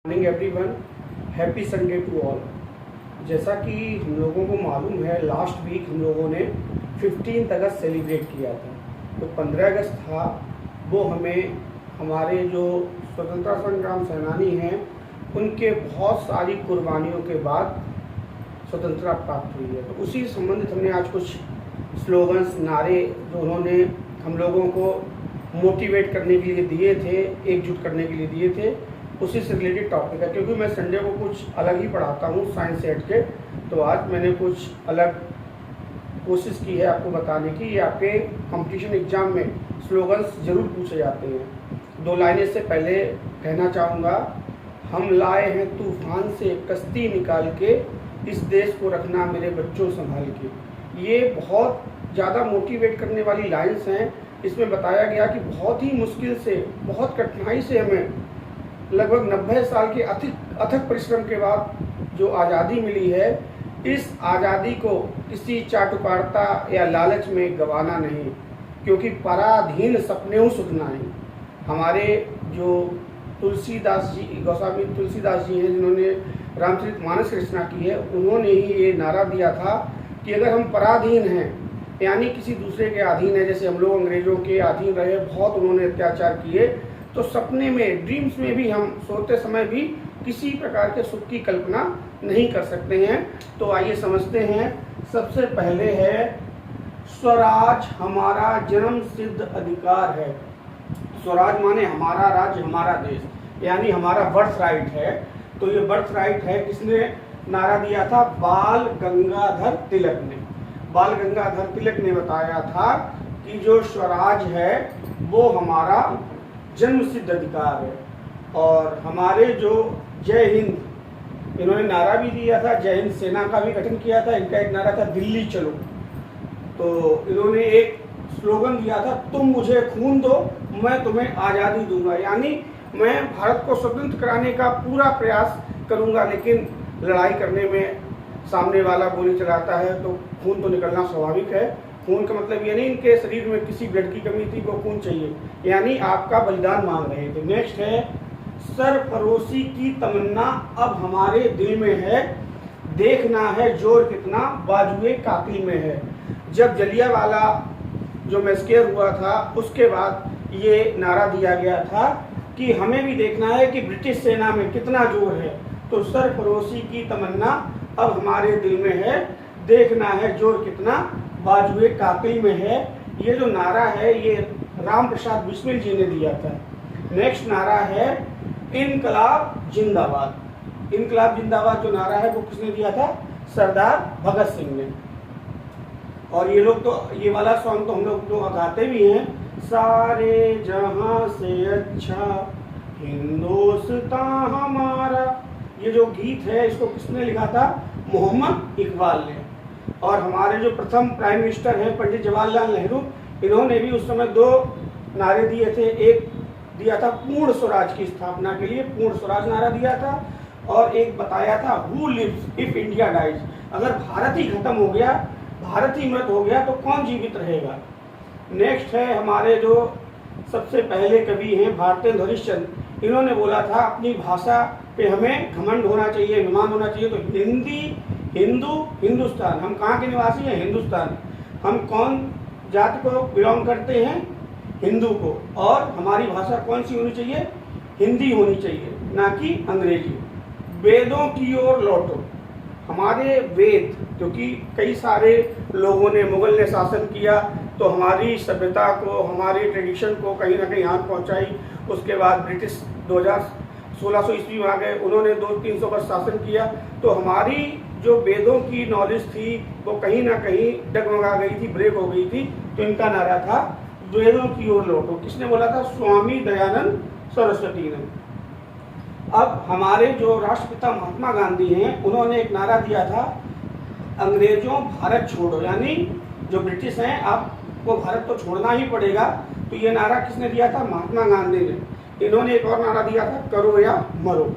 Morning everyone, happy Sunday to all. जैसा कि हम लोगों को मालूम है, लास्ट वीक हम लोगों ने 15 अगस्त सेलिब्रेट किया था। तो 15 अगस्त था, वो हमें हमारे जो स्वतंत्रता संग्राम सेनानी हैं उनके बहुत सारी कुर्बानियों के बाद स्वतंत्रता प्राप्त हुई है। तो उसी संबंधित हमने आज कुछ स्लोगन्स, नारे जो उन्होंने हम लोगों को मोटिवेट करने के लिए दिए थे, एकजुट करने के लिए दिए थे, उसी से रिलेटेड टॉपिक है। क्योंकि मैं संडे को कुछ अलग ही पढ़ाता हूँ साइंस सेट के, तो आज मैंने कुछ अलग कोशिश की है आपको बताने की। ये आपके कंपटीशन एग्जाम में स्लोगन्स जरूर पूछे जाते हैं। 2 लाइनें से पहले कहना चाहूँगा, हम लाए हैं तूफान से कश्ती निकाल के, इस देश को रखना मेरे बच्चों संभाल के। ये बहुत ज़्यादा मोटिवेट करने वाली लाइन्स हैं। इसमें बताया गया कि बहुत ही मुश्किल से, बहुत कठिनाई से हमें लगभग 90 साल के अथक परिश्रम के बाद जो आज़ादी मिली है, इस आज़ादी को किसी चाटुकारिता या लालच में गंवाना नहीं, क्योंकि पराधीन सपने सुख नहीं। हमारे जो तुलसीदास जी, गोस्वामी तुलसीदास जी हैं, जिन्होंने रामचरितमानस की रचना की है, उन्होंने ही ये नारा दिया था कि अगर हम पराधीन हैं, यानी किसी दूसरे के अधीन है, जैसे हम लोग अंग्रेजों के अधीन रहे, बहुत उन्होंने अत्याचार किए, तो सपने में, ड्रीम्स में भी, हम सोते समय भी किसी प्रकार के सुख की कल्पना नहीं कर सकते हैं। तो आइए समझते हैं। सबसे पहले है, स्वराज हमारा जन्म सिद्ध अधिकार है। स्वराज माने हमारा राज्य, हमारा देश, यानी हमारा बर्थ राइट है। तो ये बर्थ राइट है, किसने नारा दिया था? बाल गंगाधर तिलक ने। बाल गंगाधर तिलक ने बताया था कि जो स्वराज है वो हमारा जन्म सिद्ध अधिकार है। और हमारे जो जय हिंद, इन्होंने नारा भी दिया था, जय हिंद सेना का भी गठन किया था। इनका एक नारा था, दिल्ली चलो। तो इन्होंने एक स्लोगन दिया था, तुम मुझे खून दो, मैं तुम्हें आज़ादी दूंगा। यानी मैं भारत को स्वतंत्र कराने का पूरा प्रयास करूंगा, लेकिन लड़ाई करने में सामने वाला गोली चलाता है तो खून तो निकलना स्वाभाविक है। खून का मतलब ये नहीं इनके शरीर में किसी ब्लड की कमी थी, वो खून चाहिए, यानी आपका बलिदान मांग रहे थे। नेक्स्ट है, सरफरोशी की तमन्ना अब हमारे दिल में है, देखना है जोर कितना बाजुए कातिल में है। जब जलियांवाला जो मैस्केर हुआ था, उसके बाद ये नारा दिया गया था कि हमें भी देखना है कि ब्रिटिश सेना में कितना जोर है। तो सरफरोशी की तमन्ना अब हमारे दिल में है, देखना है जोर कितना बाजुए कातिल में है। ये जो नारा है, ये राम प्रसाद बिस्मिल जी ने दिया था। नेक्स्ट नारा है, इनकलाब जिंदाबाद। इनकलाब जिंदाबाद जो नारा है वो किसने दिया था? सरदार भगत सिंह ने। और ये लोग तो, ये वाला सॉन्ग तो हम लोग गाते भी हैं, सारे जहां से अच्छा हिंदुस्तान हमारा। ये जो गीत है, इसको किसने लिखा था? मोहम्मद इकबाल ने। और हमारे जो प्रथम प्राइम मिनिस्टर हैं पंडित जवाहरलाल नेहरू, इन्होंने भी उस समय 2 नारे दिए थे। एक दिया था पूर्ण स्वराज की स्थापना के लिए, पूर्ण स्वराज नारा दिया था, और एक बताया था, who lives if India dies. अगर भारत ही खत्म हो गया, भारत ही मृत हो गया, तो कौन जीवित रहेगा। नेक्स्ट है, हमारे जो सबसे पहले कवि हैं भारतेंदु हरिश्चंद्र, इन्होंने बोला था अपनी भाषा पे हमें घमंड होना चाहिए, अभिमान होना चाहिए। तो हिंदी, हिंदू, हिंदुस्तान। हम कहाँ के निवासी हैं? हिंदुस्तान। हम कौन जाति को बिलोंग करते हैं? हिंदू को। और हमारी भाषा कौन सी होनी चाहिए? हिंदी होनी चाहिए, ना कि अंग्रेजी। वेदों की ओर लौटो। हमारे वेद, क्योंकि कई सारे लोगों ने, मुगल ने शासन किया, तो हमारी सभ्यता को, हमारी ट्रेडिशन को कहीं ना कहीं हाथ पहुंचाई। उसके बाद ब्रिटिश 1600 ईस्वी में आ गए, उन्होंने 200-300 वर्ष शासन किया। तो हमारी जो वेदों की नॉलेज थी वो कहीं ना कहीं डगमगा गई थी, ब्रेक हो गई थी। तो इनका नारा था, वेदों की ओर लौटो। किसने बोला था? स्वामी दयानंद सरस्वती ने। अब हमारे जो राष्ट्रपिता महात्मा गांधी हैं, उन्होंने एक नारा दिया था, अंग्रेजों भारत छोड़ो। यानी जो ब्रिटिश हैं, आपको भारत तो छोड़ना ही पड़ेगा। तो ये नारा किसने दिया था? महात्मा गांधी ने। इन्होंने एक और नारा दिया था, करो या मरो।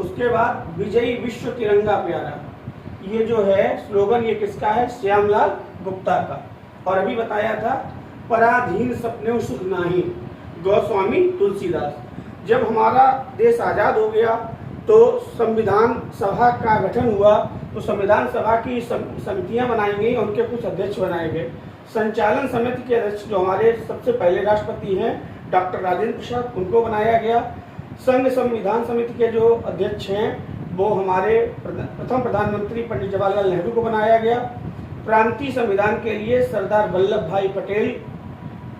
उसके बाद, विजयी विश्व तिरंगा प्यारा। ये जो है स्लोगन, ये किसका है? श्यामलाल गुप्ता का। और अभी बताया था, पराधीन सपने सुख नाही, गोस्वामी तुलसीदास। जब हमारा देश आज़ाद हो गया तो संविधान सभा का गठन हुआ, तो संविधान सभा की समितियां बनाई गई, उनके कुछ अध्यक्ष बनाए गए। संचालन समिति के अध्यक्ष जो हमारे सबसे पहले राष्ट्रपति हैं डॉक्टर राजेंद्र प्रसाद, उनको बनाया गया। संघ संविधान समिति के जो अध्यक्ष हैं वो हमारे प्रथम प्रधानमंत्री पंडित जवाहरलाल नेहरू को बनाया गया। प्रांतीय संविधान के लिए सरदार वल्लभ भाई पटेल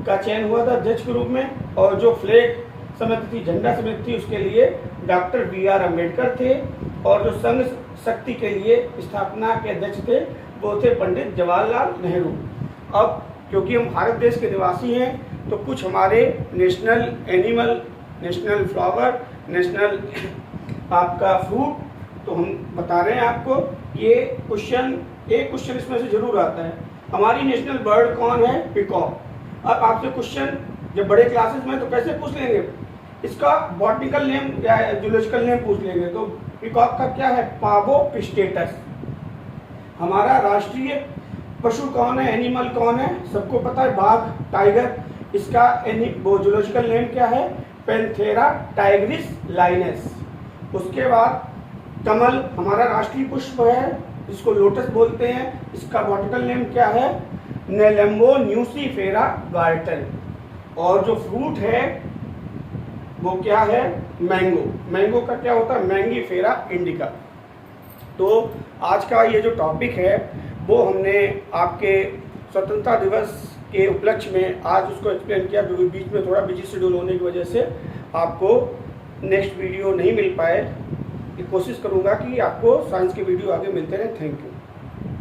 का चयन हुआ था अध्यक्ष के रूप में, और जो फ्लैग समिति थी, झंडा समिति थी, उसके लिए डॉक्टर BR अम्बेडकर थे, और जो संघ शक्ति के लिए स्थापना के अध्यक्ष थे वो थे पंडित जवाहरलाल नेहरू। अब क्योंकि हम भारत देश के निवासी हैं तो कुछ हमारे national animal, national flower, national आपका फ्रूट तो हम बता रहे हैं आपको। ये एक क्वेश्चन इसमें से जरूर आता है, हमारी नेशनल बर्ड कौन है? पीकॉक। अब आपसे क्वेश्चन जब बड़े क्लासेस में तो कैसे पूछ लेंगे, इसका बॉटनिकल नेम या जूलॉजिकल नेम पूछ लेंगे। तो पीकॉक का क्या है? पावो पिस्टेटस। हमारा राष्ट्रीय पशु कौन है? एनिमल कौन है? सबको पता है, बाघ, टाइगर। इसका जूलॉजिकल नेम क्या है? Panthera tigris Linnaeus. उसके बाद कमल हमारा राष्ट्रीय पुष्प है, जिसको लोटस बोलते हैं। इसका बॉटनिकल नेम क्या है? नेलेम्बो न्यूसीफेरा गार्टन। और जो फ्रूट है वो क्या है? मैंगो। मैंगो का क्या होता है? Mangifera indica. तो आज का ये जो टॉपिक है वो हमने आपके स्वतंत्रता दिवस के उपलक्ष्य में आज उसको एक्सप्लेन किया, क्योंकि बीच में थोड़ा बिजी शेड्यूल होने की वजह से आपको नेक्स्ट वीडियो नहीं मिल पाए। कोशिश करूँगा कि आपको साइंस के वीडियो आगे मिलते रहे। Thank you.